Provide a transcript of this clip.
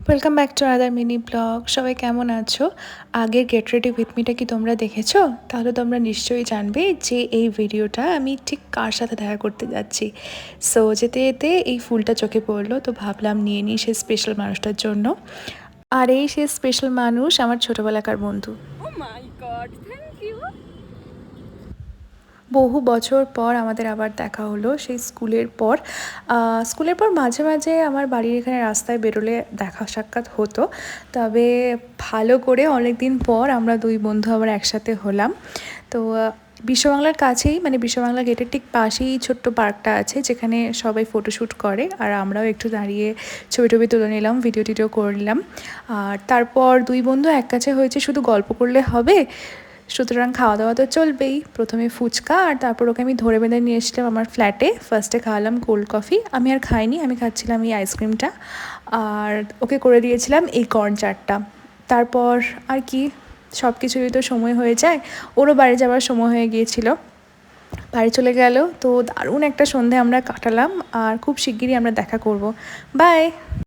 Welcome back to other mini blog. সবাই কেমন আছো? আগের গেট রেডি উইথ মিটা কি তোমরা দেখেছো? তাহলে তোমরা নিশ্চয়ই জানবে যে এই ভিডিওটা আমি ঠিক কার সাথে দেখা করতে যাচ্ছি। সো যেতে যেতে এই ফুলটা চোখে পড়লো, তো ভাবলাম নিয়ে নিই সেই স্পেশাল মানুষটার জন্য। আর এই সেই স্পেশাল মানুষ আমার ছোটোবেলাকার বন্ধু। Oh my god, thank you. বহু বছর পর আমাদের আবার দেখা হলো, সেই স্কুলের পর মাঝে মাঝে আমার বাড়ির এখানে রাস্তায় বেরোলে দেখা সাক্ষাৎ হতো। তবে ভালো করে অনেক দিন পর আমরা দুই বন্ধু আবার একসাথে হলাম। তো বিশ্ববাংলার কাছেই, মানে বিশ্ববাংলা গেটের ঠিক পাশেই ছোট্ট পার্কটা আছে, যেখানে সবাই ফটোশ্যুট করে, আর আমরাও একটু দাঁড়িয়ে ছবি টবি তুলে নিলাম, ভিডিও টিডিও করলাম। আর তারপর দুই বন্ধু এক কাছে হয়েছে, শুধু গল্প করলে হবে, সুতরাং খাওয়া দাওয়া তো চলবেই। প্রথমে ফুচকা, আর তারপর ওকে আমি ধরে বেঁধে নিয়ে এসেছিলাম আমার ফ্ল্যাটে। ফার্স্টে খাওয়ালাম কোল্ড কফি, আমি আর খাইনি, আমি খাচ্ছিলাম এই আইসক্রিমটা। আর ওকে করে দিয়েছিলাম এই কর্ন চাটটা। তারপর আর কি, সব কিছুরই তো সময় হয়ে যায়। ওরও বাড়ি যাওয়ার সময় হয়ে গিয়েছিল, বাড়ি চলে গেল। তো দারুণ একটা সন্ধে আমরা কাটালাম, আর খুব শিগগিরই আমরা দেখা করব। বাই।